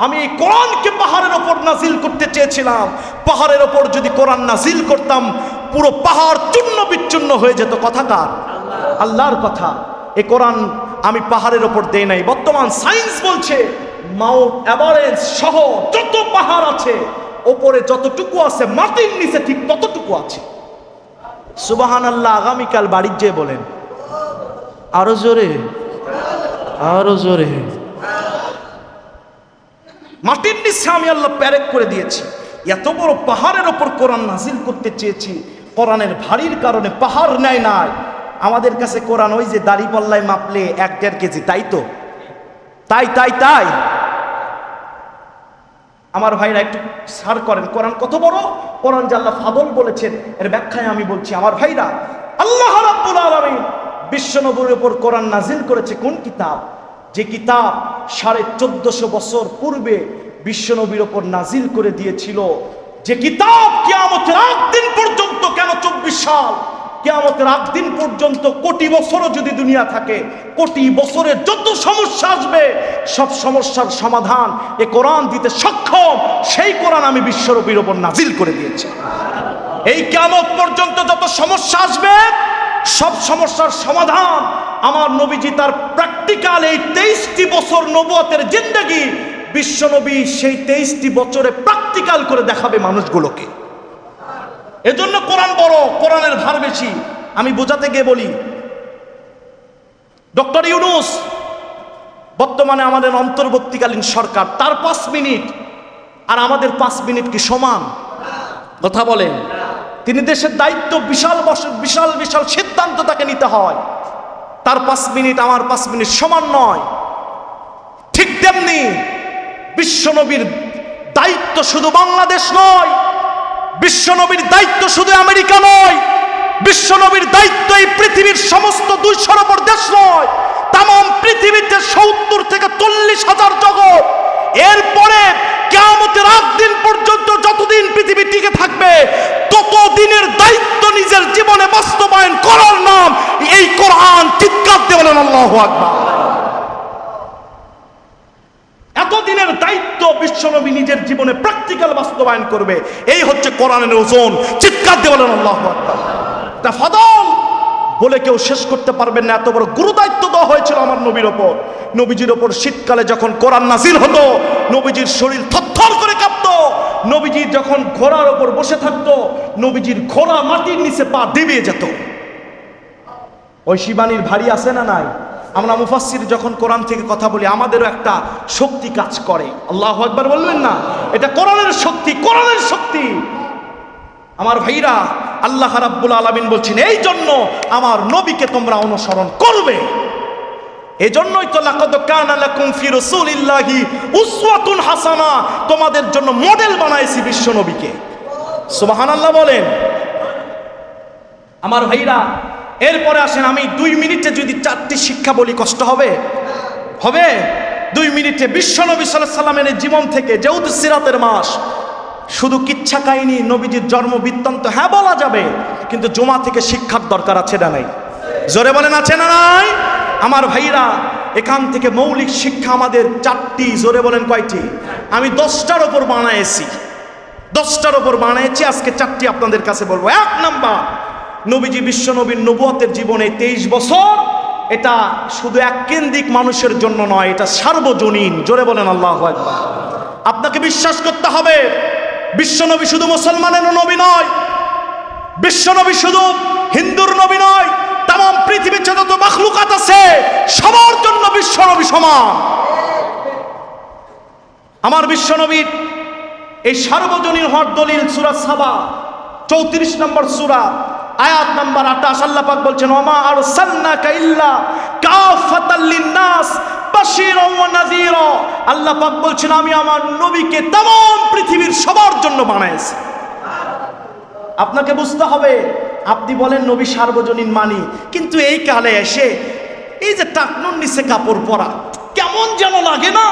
আমি এই কোরআনকে পাহাড়ের ওপর নাজিল করতে চেয়েছিলাম। পাহাড়ের ওপর যদি কোরআন নাজিল করতাম, পুরো পাহাড় চূর্ণ বিচ্ছিন্ন হয়ে যেত। কথাকার আল্লাহর কথা। এই কোরআন আমি পাহাড়ের ওপর দেই নাই। বর্তমান সায়েন্স বলছে, মাউন্ট এভারেস্ট সহ যত পাহাড় আছে, ওপরে যতটুকু আছে মাটির নিচে ঠিক ততটুকু আছে। সুবহানাল্লাহ। আগামীকাল বাড়ির যেয়ে বলেন আরো জোরে, আরো জোরে। মাটির নিচে আমি আল্লাহ প্যারেক করে দিয়েছি। এত বড় পাহাড়ের ওপর কোরআন নাজিল করতে চেয়েছি, কোরআনের ভারীর কারণে পাহাড় নেয় নাই। আমাদের কাছে কোরআন ওই যে দাড়ি পাল্লায় মাপলে 1-1.5 কেজি, তাই তো? তাই তাই তাই আমার ভাইরা একটু সার করেন, কোরআন কত বড়, কোরআন যে আল্লাহ ফাদল বলেছেন এর ব্যাখ্যায় আমি বলছি। আমার ভাইরা, আল্লাহ রাব্বুল আলামিন বিশ্বনবীর উপর কোরআন নাজিল করেছে কোন কিতাব? যে কিতাব 1450 বছর পূর্বে বিশ্বনবীর উপর নাজিল করে দিয়েছিল, যে কিতাব কিয়ামতের আগ দিন পর্যন্ত, কেন 24 সাল, কিয়ামতের আগ দিন পর্যন্ত কোটি বছরও যদি দুনিয়া থাকে, কোটি বছরের যত সমস্যা আসবে সব সমস্যার সমাধান এ কোরআন দিতে সক্ষম। সেই কোরআন আমি বিশ্বনবীর উপর নাজিল করে দিয়েছি। এই কিয়ামত পর্যন্ত যত সমস্যা আসবে সব সমস্যার সমাধান আমার নবীজি তার প্র্যাকটিক্যাল এই 23টি বছর নবুয়তের জিন্দেগি বিশ্বনবী সেই 23টি বছরে প্র্যাকটিক্যাল করে দেখাবে মানুষগুলোকে। এজন্য কোরআন বড়, কোরআনের ভার বেশি। আমি বোঝাতে গিয়ে বলি, ডক্টর ইউনূস বর্তমানে আমাদের অন্তর্বর্তীকালীন সরকার, তার 5 মিনিট আর আমাদের 5 মিনিট কি সমান? কথা বলেন। তিনি দেশের দায়িত্ব, বিশাল বিশাল বিশাল সিদ্ধান্ত তাকে নিতে হয়। তার 5 মিনিট আমার 5 মিনিট সমান নয়। ঠিক তেমনি বিশ্বনবীর দায়িত্ব শুধু বাংলাদেশ নয়, বিশ্বনবীর দায়িত্ব শুধু আমেরিকা নয়, বিশ্বনবীর দায়িত্ব এই পৃথিবীর সমস্ত 200-এর উপর দেশ নয়, তাম পৃথিবীতে 70 থেকে 40,000 জগৎ। এরপরে কিয়ামতের আগ দিন পর্যন্ত যতদিন পৃথিবী টিকে থাকবে ততদিনের দায়িত্ব নিজের জীবনে বাস্তবায়ন করার নাম এই কোরআন। চিৎকার দিয়ে বলেন আল্লাহু আকবার। এতদিনের দায়িত্ব বিশ্বনবী নিজের জীবনে প্র্যাকটিক্যাল বাস্তবায়ন করবে, এই হচ্ছে কোরআনের ওজন। চিৎকার দিয়ে বলেন আল্লাহু আকবার। তা ফাদল বলে কেউ শেষ করতে পারবেন না, এত বড় গুরু দায়িত্ব দেওয়া হয়েছিল আমার নবীর ওপর। নবীজির ওপর শীতকালে যখন কোরআন নাজিল হতো নবীজির শরীর থরথর করে কাঁপতো। নবীজি যখন ঘোড়ার ওপর বসে থাকতো নবীজির ঘোড়া মাটির নিচে পা ডিবিয়ে যেত। ওই শিবানীর ভারী আছে না নাই? আমরা মুফাসসির যখন কোরআন থেকে কথা বলি আমাদেরও একটা শক্তি কাজ করে। আল্লাহু আকবার বলবেন না? এটা কোরআনের শক্তি, কোরআনের শক্তি। আমার ভাইরা, আল্লাহ রাব্বুল আলামিন বলছেন এই জন্য আমার নবীকে তোমরা অনুসরণ করবে। এজন্যই তো লাকাদ কানা লাকুম ফি রাসূলিল্লাহি উসওয়াতুন হাসানা, তোমাদের জন্য মডেল বানাইছি বিশ্ব নবীকে। সুবহানাল্লাহ বলেন। আমার ভাইরা, এরপরে আসেন, আমি 2 মিনিটে যদি 4টি শিক্ষা বলি কষ্ট হবে? হবে? 2 মিনিটে বিশ্বনবী সাল্লাল্লাহু আলাইহি সাল্লামের জীবন থেকে, যেহেতু সিরাতের মাস, শুধু কিচ্ছা কাহিনী নবীজির জন্ম বৃত্তান্ত হ্যাঁ বলা যাবে, কিন্তু জুমা থেকে শিক্ষার দরকার আছে না নাই? জোরে বলেন আছে না নাই? আমার ভাইরা, এখান থেকে মৌলিক শিক্ষা আমাদের 4টি। জোরে বলেন কয়টি? আমি 10টার ওপর বানাইছি, 10টার ওপর বানাইছি। আজকে 4টি আপনাদের কাছে বলবো। 1 নাম্বার, নবীজি বিশ্বনবীর নবুয়তের জীবনে 23 বছর, এটা শুধু এককেন্দ্রিক মানুষের জন্য নয়, এটা সার্বজনীন। জোরে বলেন আল্লাহু আকবার। আপনাকে বিশ্বাস করতে হবে বিশ্বনবী শুধু মুসলমানের নবী নয়, বিশ্বনবী শুধু হিন্দুর নবী নয়, তাম পৃথিবীর যত মাখলুকাত আছে সবার জন্য বিশ্বনবী সমান। আমার বিশ্বনবীর এই সার্বজনীন হওয়ার দলিল সূরা সাবা 34 নম্বর সূরা আয়াত নাম্বার 28। আল্লাহ পাক বলছেন ওমা আরসালনাকা ইল্লা কাফাতাল লিন্নাস বাশীরাও ওয়া নাযীরা। আল্লাহ পাক বলছেন আমি আমার নবীকে तमाम পৃথিবীর সবার জন্য বানাইছি। আপনাকে বুঝতে হবে, আপনি বলেন নবী সার্বজনীন মানি, কিন্তু এই কালে এসে এই যে টাকনুর নিচে কাপড় পরা কেমন যেন লাগে না?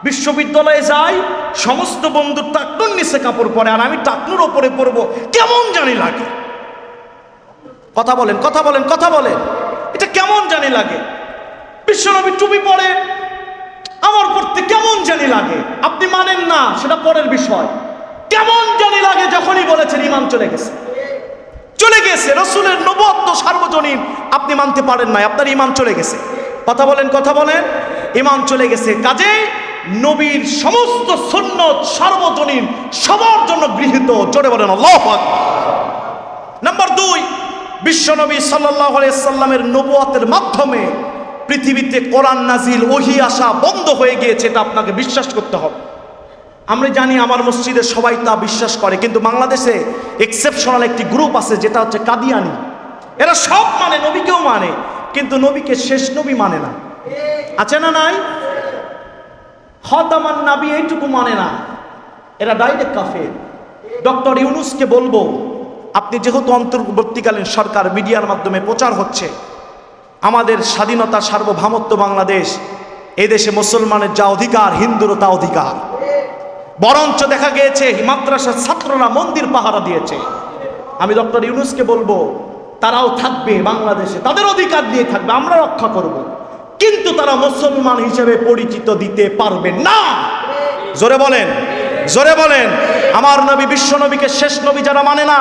বিশ্ববিদ্যালয়ে যাই, সমস্ত বন্ধু টাকনুর নিচে কাপড় পরে, আর আমি টাকনুর ওপরে পরবো, কেমন জানি লাগে। কথা বলেন, কথা বলেন, কথা বলেন, এটা কেমন জানি লাগে। বিশ্বনবী টুপি পরে, আমার পড়তে কেমন জানি লাগে। আপনি মানেন না, সেটা পরের বিষয়। কেমন জানি লাগে যখনই বলেছেন ইমান চলে গেছে, চলে গেছে। রাসূলের নবুয়ত সার্বজনীন, আপনি মানতে পারেন না, আপনার ইমান চলে গেছে। কথা বলেন, কথা বলেন, ইমান চলে গেছে। কাজেই নবীর সমস্ত সুন্নত সার্বজনীন, সবার জন্য গৃহীত। জোরে বলেন আল্লাহু আকবার। নাম্বার 2, বিশ্বনবী সাল্লাল্লাহু আলাইহি সাল্লামের নবুয়তের মাধ্যমে পৃথিবীতে কোরআন নাজিল, ওহী আসা বন্ধ হয়ে গিয়েছে। এটা আপনাকে বিশ্বাস করতে হবে। আমরা জানি আমার মসজিদে সবাই তা বিশ্বাস করে, কিন্তু বাংলাদেশে এক্সেপশনাল একটি গ্রুপ আছে যেটা হচ্ছে কাদিয়ানি। এরা সব মানে, নবীকেও মানে, কিন্তু নবীকে শেষ নবী মানে না। আছে না নাই? খাতামান নবী এইটুকু মানে না, এরা ডাইরেক্ট কাফের। ডক্টর ইউনূসকে বলবো, আপনি যেহেতু অন্তর্বর্তীকালীন সরকার, মিডিয়ার মাধ্যমে প্রচার হচ্ছে আমাদের স্বাধীনতা, সার্বভৌমত্ব বাংলাদেশ, এই দেশে মুসলমানের যা অধিকার হিন্দুরও তা অধিকার। বরঞ্চ দেখা গিয়েছে মাদ্রাসার ছাত্ররা মন্দির পাহারা দিয়েছে। আমি ডক্টর ইউনূসকে বলবো, তারাও থাকবে বাংলাদেশে, তাদের অধিকার দিয়ে থাকবে, আমরা রক্ষা করব, কিন্তু তারা মুসলমান হিসেবে পরিচিত দিতে পারবে না। জোরে বলেন, জোরে বলেন। আমার নবী, বিশ্ব নবীকে শেষ নবী যারা মানে না,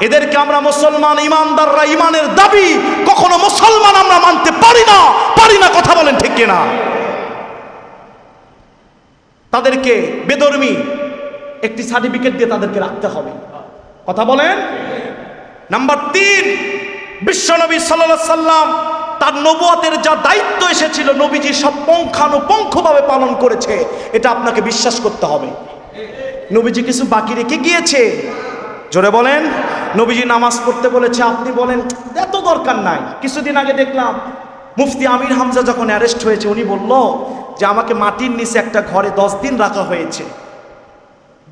এদেরকে আমরা মুসলমান ইমানদাররা ইমানের দাবি কখনো মুসলমান আমরা মানতে পারি না, কথা বলেন ঠিক কিনা? তাদেরকে বেধর্মী একটি সার্টিফিকেট দিয়ে তাদেরকে রাখতে হবে, কথা বলেন। নাম্বার 3, বিশ্বনবী সাল্লাল্লাহু আলাইহি সাল্লাম তার নবুয়তের যা দায়িত্ব এসেছিল নবীজি সব পুঙ্খানুপুঙ্খভাবে পালন করেছে, এটা আপনাকে বিশ্বাস করতে হবে। নবীজি কিছু বাকি রেখে গিয়েছে? জোরে বলেন। নবীজি নামাজ পড়তে বলেছে, আপনি বলেন এত দরকার নাই। কিছুদিন আগে দেখলাম মুফতি আমির হামজা যখন অ্যারেস্ট হয়েছে, উনি বলল যে আমাকে মাটির নিচে একটা ঘরে 10 দিন রাখা হয়েছে।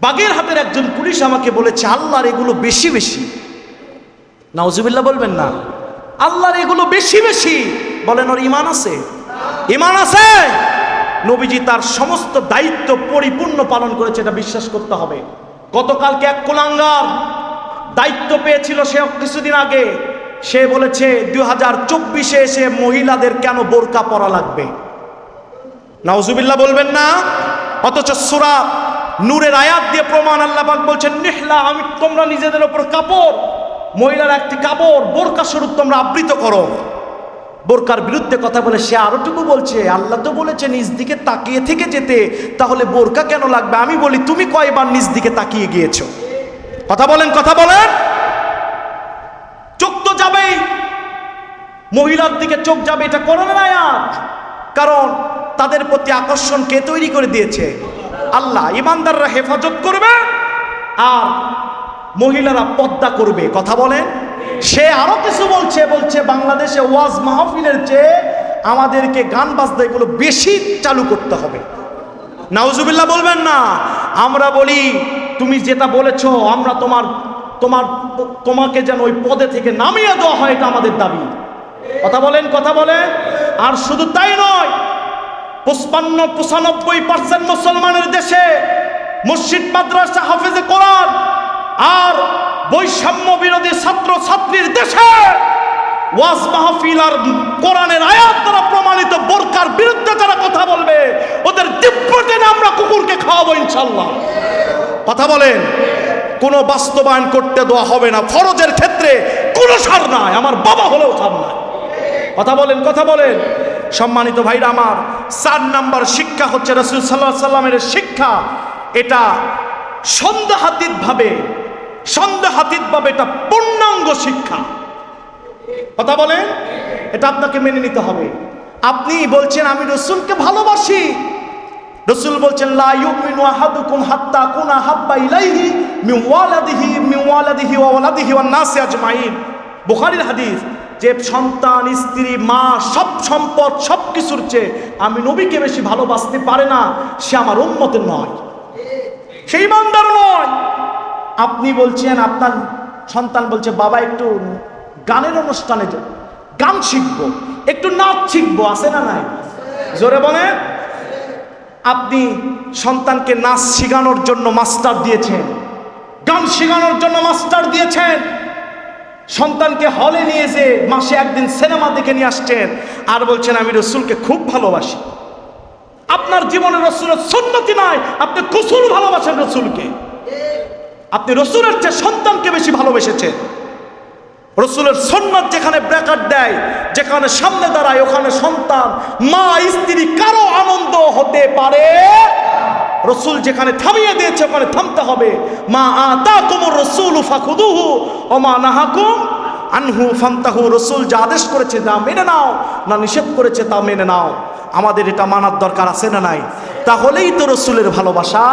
বাগেরহাটের একজন পুলিশ আমাকে বলেছে আল্লাহর এগুলো বেশি বেশি। নাউজুবিল্লাহ বলবেন না? আল্লাহর এগুলো বেশি বেশি। বলেন ওর ইমান আছে? ইমান আছে? নবীজি তার সমস্ত দায়িত্ব পরিপূর্ণ পালন করেছে, এটা বিশ্বাস করতে হবে। গতকালকে এক কুলাঙ্গার দায়িত্ব পেয়েছিল, সে কিছুদিন আগে সে বলেছে 2024-এ এসে মহিলাদের কেন বোরকা পরা লাগবে। নাউজুবিল্লাহ বলবেন না? অথচ সূরা নূরের আয়াত দিয়ে প্রমাণ আল্লাহ পাক বলছেন নিহলা, আমি তোমরা নিজেদের উপর কাপড়, মহিলার একটি কাপড় বোরকা স্বরূপ তোমরা আবৃত করো। বোরকার বিরুদ্ধে কথা বলে সে আরোটুকু বলছে আল্লাহ তো বলেছে নিজ দিকে তাকিয়ে থেকে যেতে, তাহলে বোরকা কেন লাগবে? আমি বলি তুমি কয়বার নিজ দিকে তাকিয়ে গিয়েছো? কথা বলেন, কথা বলেন। চোখ তো যাবেই, মহিলার দিকে চোখ যাবে, এটা কোরআনের আয়াত। কারণ তাদের প্রতি আকর্ষণ কে তৈরি করে দিয়েছে? আল্লাহ। ইমানদাররা হেফাজত করবে আর মহিলারা পর্দা করবে, কথা বলেন। সে আরো কিছু বলছে বাংলাদেশে ওয়াজ মাহফিলের চেয়ে আমাদেরকে গান বাজনা এগুলো বেশি চালু করতে হবে। নাউজুবিল্লাহ বলবেন না? আমরা বলি তুমি যেটা বলেছো আমরা তোমাকে যেন ওই পদে থেকে নামিয়ে দেওয়া হয়, এটা আমাদের দাবি, কথা বলেন, কথা বলেন। আর শুধু তাই নয়, 95% মুসলমানের দেশে মসজিদ মাদ্রাসা হাফেজে কোরআন আর বৈষম্য বিরোধী ছাত্র ছাত্রীর দেশে ওয়াজ মাহফিল আর কোরআনের আয়াত দ্বারা প্রমাণিত বোরকার বিরুদ্ধে যারা কথা বলবে ওদের দিব্য টেনে আমরা কুকুরকে খাওয়াবো ইনশাল্লাহ, কথা বলেন। কোনো বাস্তবায়ন করতে দেওয়া হবে না, ফরজের ক্ষেত্রে কোনো ছাড় নাই, আমার বাবা হলেও ছাড় নাই, কথা বলেন, কথা বলেন। সম্মানিত ভাইরা আমার, 4 নাম্বার শিক্ষা হচ্ছে রাসূল সাল্লাল্লাহু আলাইহি সাল্লামের শিক্ষা। এটা সন্দেহাতীতভাবে এটা পূর্ণাঙ্গ শিক্ষা, কথা বলেন। এটা আপনাকে মেনে নিতে হবে। আপনি বলছেন আমি রাসূলকে ভালোবাসি, রাসূল বলছেন লা ইউমিনু আহাদুকুম হাত্তা কুনা হাব্বা ইলাইহি মিন ওয়ালাদিহি ওয়া ওয়ালাদিহি ওয়ান নাসি আজমাইন। বুখারীর হাদিস, যে সন্তান, স্ত্রী, মা, সব সম্পদ, সব কিছুর চেয়ে আমি নবীকে বেশি ভালোবাসতে পারে না, সে আমার উম্মতের নয়, সে ইমানদার নয়। আপনি বলছেন, আপনার সন্তান বলছে বাবা একটু গানের অনুষ্ঠানে গান শিখবো, একটু নাচ শিখবো, আছে না নাই? জোরে বলেন। আপনি সন্তানকে নাচ শেখানোর জন্য মাস্টার দিয়েছেন, গান শেখানোর জন্য মাস্টার দিয়েছেন, সন্তানকে হলে নিয়ে যে মাসে একদিন সিনেমা দেখে নিয়ে আসছেন, আর বলছেন আমি রাসূলকে খুব ভালোবাসি। আপনার জীবনে রাসূলের সুন্নতি নাই, আপনি কুসুর ভালোবাসেন রাসূলকে। আপনি রাসূলের চেয়ে সন্তানকে বেশি ভালোবেসেছেন। রাসূলের সুন্নাত যেখানে ব্রেকার দেয়, যেখানে সামনে দাঁড়ায়, ওখানে সন্তান, মা, স্ত্রী কারো আনন্দ হতে পারে। রাসূল যেখানে থামিয়ে দিয়েছে ওখানে থামতে হবে। মা আতাকুমুর রাসূলু ফাখুযুহু ওয়া মা নাহাকুম আনহু ফান্তাহু। রাসূল যা আদেশ করেছে তা মেনে নাও, না নিষেধ করেছে তা মেনে নাও। আমাদের এটা মানার দরকার আছে না নাই? তাহলেই তো রাসূলের ভালোবাসা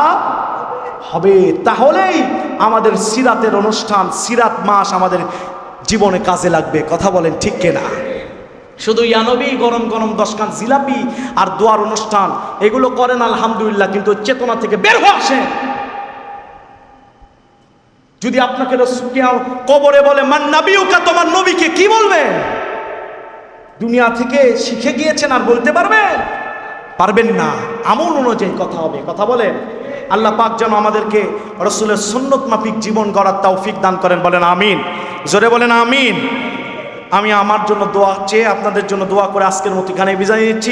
হবে, তাহলেই আমাদের সিরাতের অনুষ্ঠান, সিরাত মাস আমাদের জীবনে কাজে লাগবে, কথা বলেন ঠিক কিনা? শুধু ইয়ানবী গরম গরম 10 খান জিলাপি আর দোয়ার অনুষ্ঠান এগুলো করেন আলহামদুলিল্লাহ, কিন্তু চেতনা থেকে বের হয়ে আসেন। যদি আপনাকে কবরে বলে মান নাবিউকা, তোমার নবীকে কি বলবেন? দুনিয়া থেকে শিখে গিয়েছেন আর বলতে পারবেন না, আমল অনুযায়ী কথা হবে, কথা বলেন। আল্লাহ পাক যেন আমাদেরকে রাসূলের সুন্নত মাফিক জীবন গড়ার তৌফিক দান করেন, বলেন আমিন, জোরে বলেন আমিন। আমি আমার জন্য দোয়া চেয়ে আপনাদের জন্য দোয়া করে আজকের মতো এখানে বিদায় নিচ্ছি।